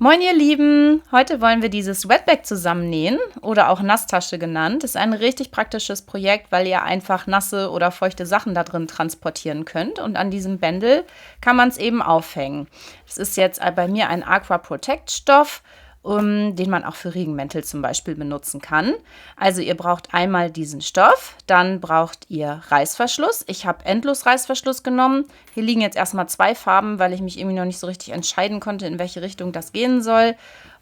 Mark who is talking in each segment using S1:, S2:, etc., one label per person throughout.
S1: Moin ihr Lieben, heute wollen wir dieses Wetbag zusammennähen oder auch Nasstasche genannt. Das ist ein richtig praktisches Projekt, weil ihr einfach nasse oder feuchte Sachen da drin transportieren könnt und an diesem Bändel kann man es eben aufhängen. Das ist jetzt bei mir ein Aqua Protect Stoff, den man auch für Regenmäntel zum Beispiel benutzen kann. Also ihr braucht einmal diesen Stoff, dann braucht ihr Reißverschluss. Ich habe Endlos-Reißverschluss genommen. Hier liegen jetzt erstmal 2 Farben, weil ich mich irgendwie noch nicht so richtig entscheiden konnte, in welche Richtung das gehen soll.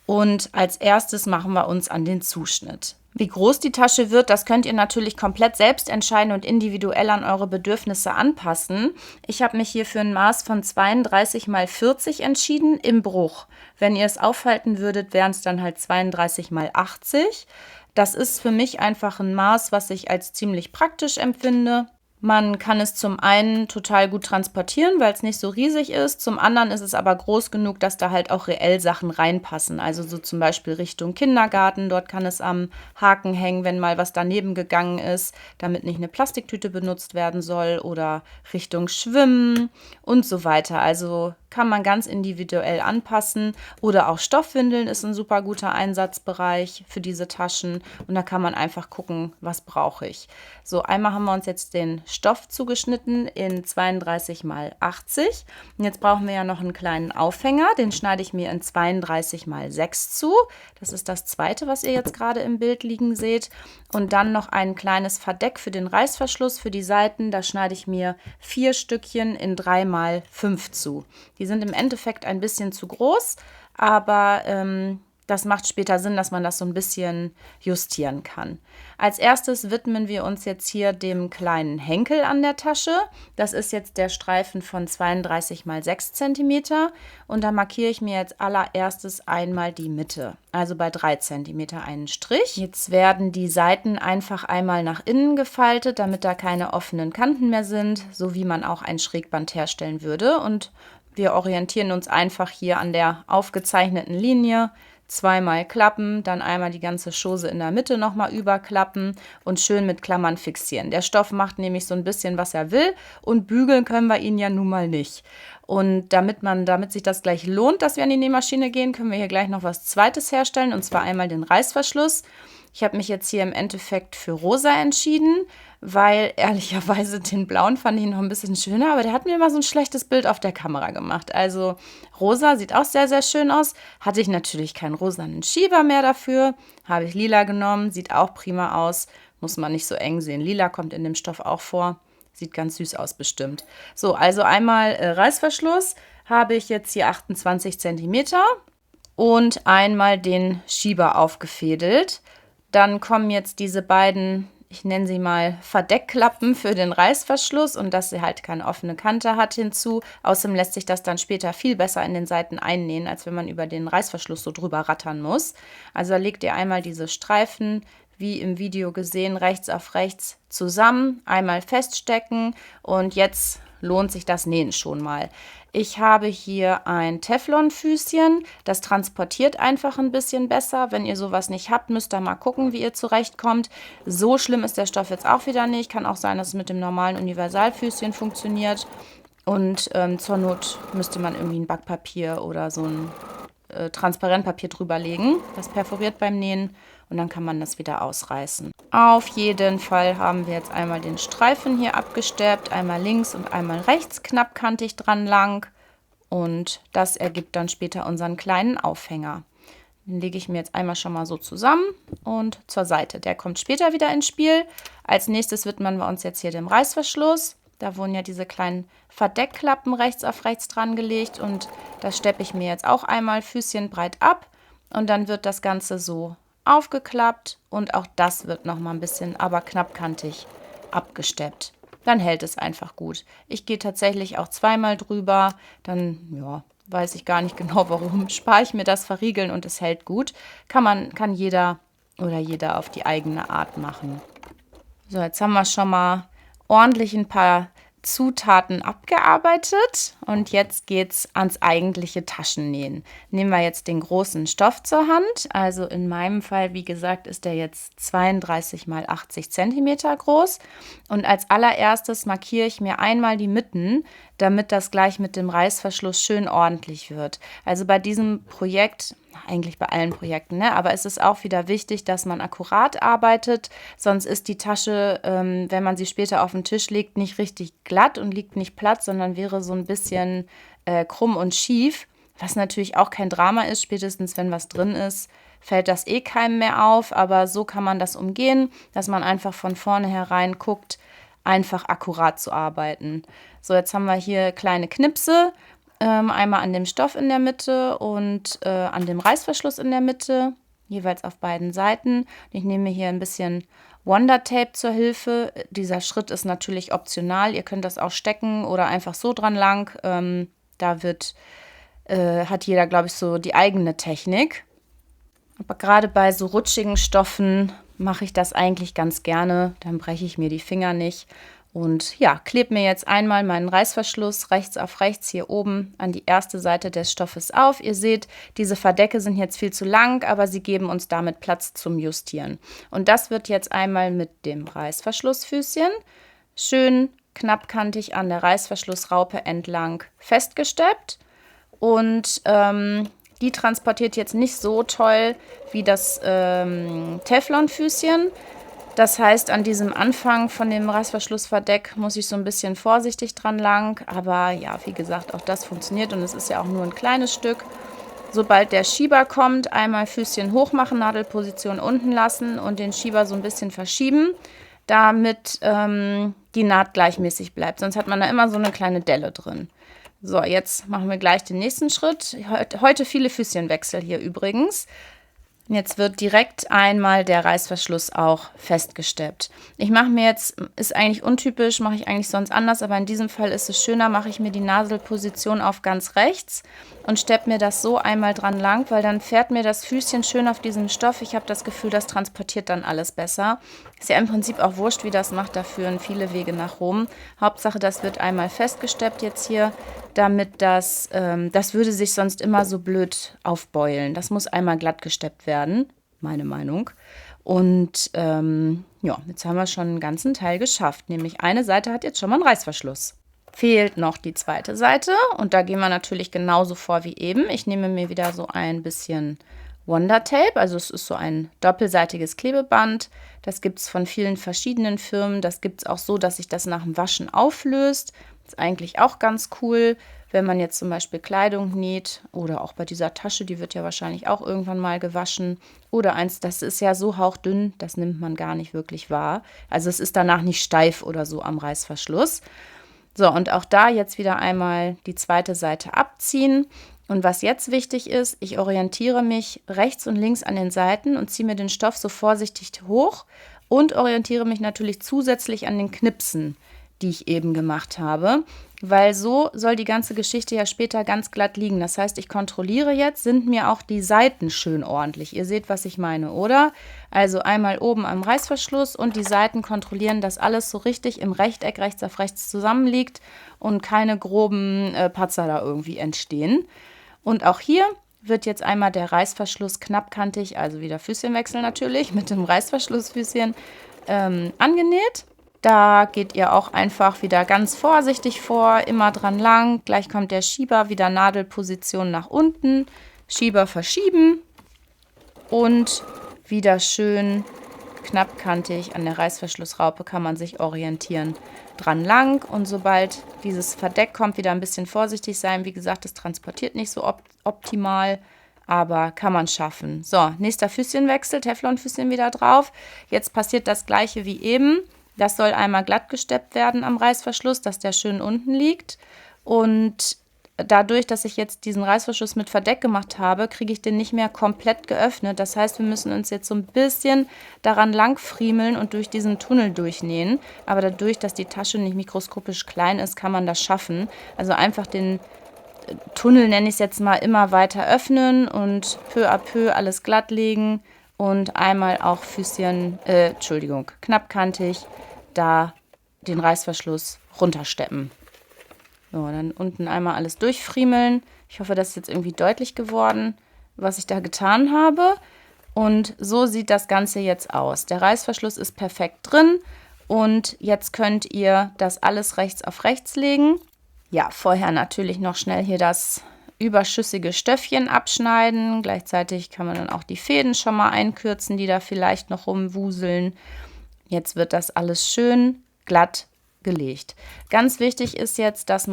S1: Und als erstes machen wir uns an den Zuschnitt. Wie groß die Tasche wird, das könnt ihr natürlich komplett selbst entscheiden und individuell an eure Bedürfnisse anpassen. Ich habe mich hier für ein Maß von 32 x 40 entschieden im Bruch. Wenn ihr es aufhalten würdet, wären es dann halt 32 x 80. Das ist für mich einfach ein Maß, was ich als ziemlich praktisch empfinde. Man kann es zum einen total gut transportieren, weil es nicht so riesig ist. Zum anderen ist es aber groß genug, dass da halt auch reell Sachen reinpassen. Also so zum Beispiel Richtung Kindergarten. Dort kann es am Haken hängen, wenn mal was daneben gegangen ist, damit nicht eine Plastiktüte benutzt werden soll. Oder Richtung Schwimmen und so weiter. Also kann man ganz individuell anpassen. Oder auch Stoffwindeln ist ein super guter Einsatzbereich für diese Taschen. Und da kann man einfach gucken, was brauche ich. So, einmal haben wir uns jetzt den Stoff zugeschnitten in 32 x 80. Und jetzt brauchen wir ja noch einen kleinen Aufhänger. Den schneide ich mir in 32 x 6 zu. Das ist das zweite, was ihr jetzt gerade im Bild liegen seht. Und dann noch ein kleines Verdeck für den Reißverschluss für die Seiten. Da schneide ich mir 4 Stückchen in 3 x 5 zu. Die sind im Endeffekt ein bisschen zu groß, aber das macht später Sinn, dass man das so ein bisschen justieren kann. Als erstes widmen wir uns jetzt hier dem kleinen Henkel an der Tasche. Das ist jetzt der Streifen von 32 x 6 cm. Und da markiere ich mir jetzt allererstes einmal die Mitte, also bei 3 cm einen Strich. Jetzt werden die Seiten einfach einmal nach innen gefaltet, damit da keine offenen Kanten mehr sind, so wie man auch ein Schrägband herstellen würde. Und wir orientieren uns einfach hier an der aufgezeichneten Linie. 2-mal klappen, dann einmal die ganze Chose in der Mitte nochmal überklappen und schön mit Klammern fixieren. Der Stoff macht nämlich so ein bisschen, was er will und bügeln können wir ihn ja nun mal nicht. Und damit sich das gleich lohnt, dass wir an die Nähmaschine gehen, können wir hier gleich noch was Zweites herstellen, und zwar einmal den Reißverschluss. Ich habe mich jetzt hier im Endeffekt für rosa entschieden, weil ehrlicherweise den blauen fand ich noch ein bisschen schöner, aber der hat mir immer so ein schlechtes Bild auf der Kamera gemacht. Also rosa sieht auch sehr, sehr schön aus. Hatte ich natürlich keinen rosanen Schieber mehr dafür. Habe ich lila genommen, sieht auch prima aus. Muss man nicht so eng sehen. Lila kommt in dem Stoff auch vor. Sieht ganz süß aus bestimmt. So, also einmal Reißverschluss habe ich jetzt hier 28 cm und einmal den Schieber aufgefädelt. Dann kommen jetzt diese beiden, ich nenne sie mal Verdeckklappen für den Reißverschluss und dass sie halt keine offene Kante hat hinzu. Außerdem lässt sich das dann später viel besser in den Seiten einnähen, als wenn man über den Reißverschluss so drüber rattern muss. Also da legt ihr einmal diese Streifen, wie im Video gesehen, rechts auf rechts zusammen, einmal feststecken und jetzt lohnt sich das Nähen schon mal. Ich habe hier ein Teflonfüßchen, das transportiert einfach ein bisschen besser. Wenn ihr sowas nicht habt, müsst ihr mal gucken, wie ihr zurechtkommt. So schlimm ist der Stoff jetzt auch wieder nicht. Kann auch sein, dass es mit dem normalen Universalfüßchen funktioniert. Und zur Not müsste man irgendwie ein Backpapier oder so ein Transparentpapier drüber legen. Das perforiert beim Nähen und dann kann man das wieder ausreißen. Auf jeden Fall haben wir jetzt einmal den Streifen hier abgestäbt, einmal links und einmal rechts knappkantig dran lang und das ergibt dann später unseren kleinen Aufhänger. Den lege ich mir jetzt einmal schon mal so zusammen und zur Seite. Der kommt später wieder ins Spiel. Als nächstes widmen wir uns jetzt hier dem Reißverschluss. Da wurden ja diese kleinen Verdeckklappen rechts auf rechts dran gelegt und das steppe ich mir jetzt auch einmal Füßchen breit ab und dann wird das Ganze so aufgeklappt und auch das wird noch mal ein bisschen, aber knappkantig abgesteppt. Dann hält es einfach gut. Ich gehe tatsächlich auch 2-mal drüber, dann ja, weiß ich gar nicht genau warum, spare ich mir das Verriegeln und es hält gut. Kann jeder oder jeder auf die eigene Art machen. So, jetzt haben wir schon mal ordentlich ein paar Zutaten abgearbeitet und jetzt geht's ans eigentliche Taschennähen. Nehmen wir jetzt den großen Stoff zur Hand. Also in meinem Fall, wie gesagt, ist der jetzt 32 mal 80 Zentimeter groß. Und als allererstes markiere ich mir einmal die Mitten, damit das gleich mit dem Reißverschluss schön ordentlich wird. Also bei diesem Projekt, eigentlich bei allen Projekten, ne? Aber es ist auch wieder wichtig, dass man akkurat arbeitet, sonst ist die Tasche, wenn man sie später auf den Tisch legt, nicht richtig glatt und liegt nicht platt, sondern wäre so ein bisschen krumm und schief, was natürlich auch kein Drama ist. Spätestens wenn was drin ist, fällt das eh keinem mehr auf, aber so kann man das umgehen, dass man einfach von vornherein guckt, einfach akkurat zu arbeiten. So, jetzt haben wir hier kleine Knipse, einmal an dem Stoff in der Mitte und an dem Reißverschluss in der Mitte, jeweils auf beiden Seiten. Ich nehme mir hier ein bisschen Wonder Tape zur Hilfe. Dieser Schritt ist natürlich optional. Ihr könnt das auch stecken oder einfach so dran lang. Hat jeder, glaube ich, so die eigene Technik. Aber gerade bei so rutschigen Stoffen mache ich das eigentlich ganz gerne. Dann breche ich mir die Finger nicht. Und ja, klebe mir jetzt einmal meinen Reißverschluss rechts auf rechts hier oben an die erste Seite des Stoffes auf. Ihr seht, diese Verdecke sind jetzt viel zu lang, aber sie geben uns damit Platz zum Justieren. Und das wird jetzt einmal mit dem Reißverschlussfüßchen schön knappkantig an der Reißverschlussraupe entlang festgesteppt. Und die transportiert jetzt nicht so toll wie das Teflonfüßchen. Das heißt, an diesem Anfang von dem Reißverschlussverdeck muss ich so ein bisschen vorsichtig dran lang. Aber ja, wie gesagt, auch das funktioniert und es ist ja auch nur ein kleines Stück. Sobald der Schieber kommt, einmal Füßchen hoch machen, Nadelposition unten lassen und den Schieber so ein bisschen verschieben, damit die Naht gleichmäßig bleibt. Sonst hat man da immer so eine kleine Delle drin. So, jetzt machen wir gleich den nächsten Schritt. Heute viele Füßchenwechsel hier übrigens. Jetzt wird direkt einmal der Reißverschluss auch festgesteppt. Ich mache mir jetzt, ist eigentlich untypisch, mache ich eigentlich sonst anders, aber in diesem Fall ist es schöner, mache ich mir die Nadelposition auf ganz rechts und steppe mir das so einmal dran lang, weil dann fährt mir das Füßchen schön auf diesem Stoff. Ich habe das Gefühl, das transportiert dann alles besser. Ist ja im Prinzip auch wurscht, wie das macht, da führen viele Wege nach Rom. Hauptsache, das wird einmal festgesteppt jetzt hier, damit das würde sich sonst immer so blöd aufbeulen. Das muss einmal glatt gesteppt werden, meine Meinung. Und ja, jetzt haben wir schon einen ganzen Teil geschafft. Nämlich eine Seite hat jetzt schon mal einen Reißverschluss. Fehlt noch die zweite Seite und da gehen wir natürlich genauso vor wie eben. Ich nehme mir wieder so ein bisschen Wonder Tape, also es ist so ein doppelseitiges Klebeband. Das gibt es von vielen verschiedenen Firmen. Das gibt es auch so, dass sich das nach dem Waschen auflöst. Ist eigentlich auch ganz cool, wenn man jetzt zum Beispiel Kleidung näht oder auch bei dieser Tasche, die wird ja wahrscheinlich auch irgendwann mal gewaschen. Oder eins, das ist ja so hauchdünn, das nimmt man gar nicht wirklich wahr. Also es ist danach nicht steif oder so am Reißverschluss. So, und auch da jetzt wieder einmal die zweite Seite abziehen. Und was jetzt wichtig ist, ich orientiere mich rechts und links an den Seiten und ziehe mir den Stoff so vorsichtig hoch und orientiere mich natürlich zusätzlich an den Knipsen, die ich eben gemacht habe, weil so soll die ganze Geschichte ja später ganz glatt liegen. Das heißt, ich kontrolliere jetzt, sind mir auch die Seiten schön ordentlich. Ihr seht, was ich meine, oder? Also einmal oben am Reißverschluss und die Seiten kontrollieren, dass alles so richtig im Rechteck rechts auf rechts zusammenliegt und keine groben Patzer da irgendwie entstehen. Und auch hier wird jetzt einmal der Reißverschluss knappkantig, also wieder Füßchenwechsel natürlich, mit dem Reißverschlussfüßchen angenäht. Da geht ihr auch einfach wieder ganz vorsichtig vor, immer dran lang. Gleich kommt der Schieber, wieder Nadelposition nach unten, Schieber verschieben und wieder schön knappkantig an der Reißverschlussraupe kann man sich orientieren. Dran lang und sobald dieses Verdeck kommt, wieder ein bisschen vorsichtig sein. Wie gesagt, es transportiert nicht so optimal, aber kann man schaffen. So, nächster Füßchenwechsel, Teflonfüßchen wieder drauf. Jetzt passiert das gleiche wie eben. Das soll einmal glatt gesteppt werden am Reißverschluss, dass der schön unten liegt. Und dadurch, dass ich jetzt diesen Reißverschluss mit Verdeck gemacht habe, kriege ich den nicht mehr komplett geöffnet. Das heißt, wir müssen uns jetzt so ein bisschen daran lang friemeln und durch diesen Tunnel durchnähen. Aber dadurch, dass die Tasche nicht mikroskopisch klein ist, kann man das schaffen. Also einfach den Tunnel, nenne ich es jetzt mal, immer weiter öffnen und peu à peu alles glatt legen. Und einmal auch knappkantig, da den Reißverschluss runtersteppen. So, dann unten einmal alles durchfriemeln. Ich hoffe, das ist jetzt irgendwie deutlich geworden, was ich da getan habe. Und so sieht das Ganze jetzt aus. Der Reißverschluss ist perfekt drin und jetzt könnt ihr das alles rechts auf rechts legen. Ja, vorher natürlich noch schnell hier das überschüssige Stöffchen abschneiden. Gleichzeitig kann man dann auch die Fäden schon mal einkürzen, die da vielleicht noch rumwuseln. Jetzt wird das alles schön glatt gelegt. Ganz wichtig ist jetzt, dass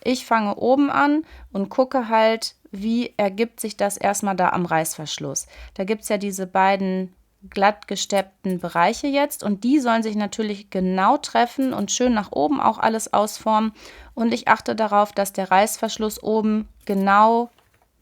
S1: ich fange oben an und gucke halt, wie ergibt sich das erstmal da am Reißverschluss. Da gibt es ja diese beiden glatt gesteppten Bereiche jetzt und die sollen sich natürlich genau treffen und schön nach oben auch alles ausformen. Und ich achte darauf, dass der Reißverschluss oben genau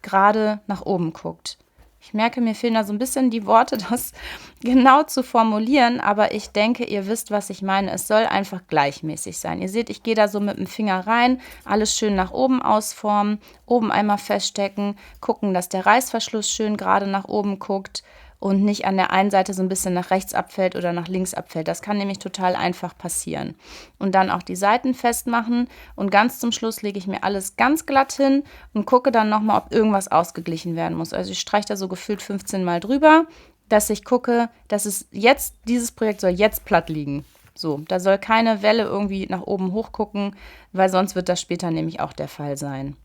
S1: gerade nach oben guckt. Ich merke, mir fehlen da so ein bisschen die Worte, das genau zu formulieren, aber ich denke, ihr wisst, was ich meine. Es soll einfach gleichmäßig sein. Ihr seht, ich gehe da so mit dem Finger rein, alles schön nach oben ausformen, oben einmal feststecken, gucken, dass der Reißverschluss schön gerade nach oben guckt und nicht an der einen Seite so ein bisschen nach rechts abfällt oder nach links abfällt. Das kann nämlich total einfach passieren. Und dann auch die Seiten festmachen und ganz zum Schluss lege ich mir alles ganz glatt hin und gucke dann nochmal, ob irgendwas ausgeglichen werden muss. Also ich streiche da so gefühlt 15 Mal drüber, dass ich gucke, dass dieses Projekt soll jetzt platt liegen. So, da soll keine Welle irgendwie nach oben hochgucken, weil sonst wird das später nämlich auch der Fall sein.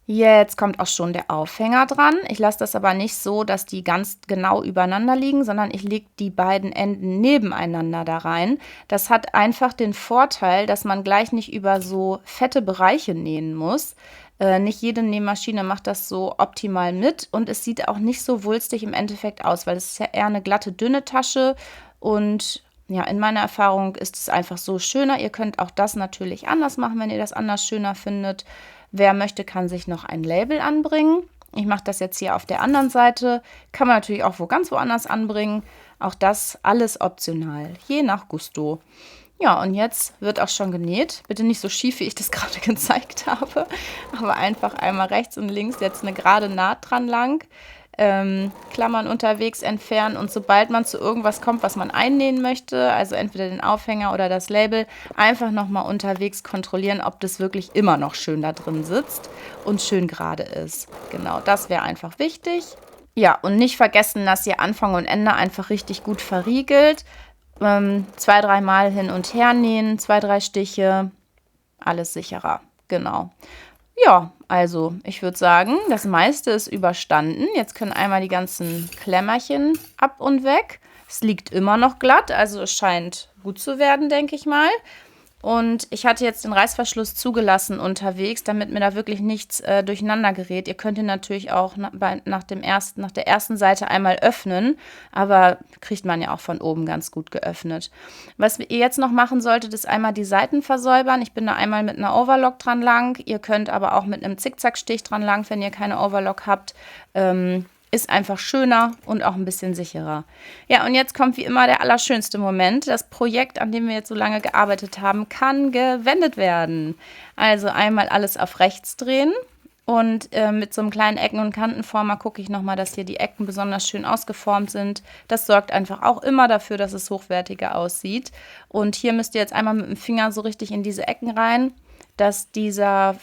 S1: Jetzt kommt auch schon der Aufhänger dran. Ich lasse das aber nicht so, dass die ganz genau übereinander liegen, sondern ich lege die beiden Enden nebeneinander da rein. Das hat einfach den Vorteil, dass man gleich nicht über so fette Bereiche nähen muss. Nicht jede Nähmaschine macht das so optimal mit und es sieht auch nicht so wulstig im Endeffekt aus, weil es ist ja eher eine glatte, dünne Tasche und ja, in meiner Erfahrung ist es einfach so schöner. Ihr könnt auch das natürlich anders machen, wenn ihr das anders schöner findet. Wer möchte, kann sich noch ein Label anbringen. Ich mache das jetzt hier auf der anderen Seite. Kann man natürlich auch ganz woanders anbringen. Auch das alles optional, je nach Gusto. Ja, und jetzt wird auch schon genäht. Bitte nicht so schief, wie ich das gerade gezeigt habe, aber einfach einmal rechts und links jetzt eine gerade Naht dran lang. Klammern unterwegs entfernen und sobald man zu irgendwas kommt, was man einnähen möchte, also entweder den Aufhänger oder das Label, einfach nochmal unterwegs kontrollieren, ob das wirklich immer noch schön da drin sitzt und schön gerade ist. Genau, das wäre einfach wichtig. Ja, und nicht vergessen, dass ihr Anfang und Ende einfach richtig gut verriegelt. 2-3 Mal hin und her nähen, 2-3 Stiche, alles sicherer. Genau. Ja, also ich würde sagen, das meiste ist überstanden. Jetzt können einmal die ganzen Klemmerchen ab und weg. Es liegt immer noch glatt, also es scheint gut zu werden, denke ich mal. Und ich hatte jetzt den Reißverschluss zugelassen unterwegs, damit mir da wirklich nichts durcheinander gerät. Ihr könnt ihn natürlich auch nach der ersten Seite einmal öffnen, aber kriegt man ja auch von oben ganz gut geöffnet. Was ihr jetzt noch machen solltet, ist einmal die Seiten versäubern. Ich bin da einmal mit einer Overlock dran lang. Ihr könnt aber auch mit einem Zickzackstich dran lang, wenn ihr keine Overlock habt. Ist einfach schöner und auch ein bisschen sicherer. Ja, und jetzt kommt wie immer der allerschönste Moment. Das Projekt, an dem wir jetzt so lange gearbeitet haben, kann gewendet werden. Also einmal alles auf rechts drehen und mit so einem kleinen Ecken- und Kantenformer gucke ich nochmal, dass hier die Ecken besonders schön ausgeformt sind. Das sorgt einfach auch immer dafür, dass es hochwertiger aussieht. Und hier müsst ihr jetzt einmal mit dem Finger so richtig in diese Ecken rein, dass dieser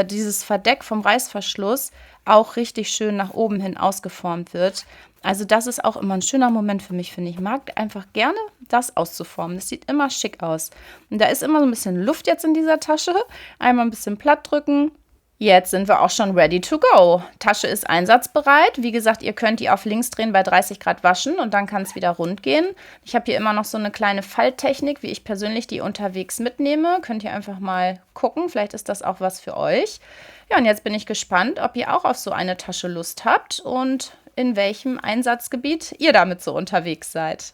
S1: dieses Verdeck vom Reißverschluss auch richtig schön nach oben hin ausgeformt wird. Also das ist auch immer ein schöner Moment für mich, finde ich. Ich mag einfach gerne, das auszuformen. Das sieht immer schick aus. Und da ist immer so ein bisschen Luft jetzt in dieser Tasche. Einmal ein bisschen platt drücken. Jetzt sind wir auch schon ready to go. Tasche ist einsatzbereit. Wie gesagt, ihr könnt die auf links drehen, bei 30 Grad waschen und dann kann es wieder rund gehen. Ich habe hier immer noch so eine kleine Falttechnik, wie ich persönlich die unterwegs mitnehme. Könnt ihr einfach mal gucken. Vielleicht ist das auch was für euch. Ja, und jetzt bin ich gespannt, ob ihr auch auf so eine Tasche Lust habt und in welchem Einsatzgebiet ihr damit so unterwegs seid.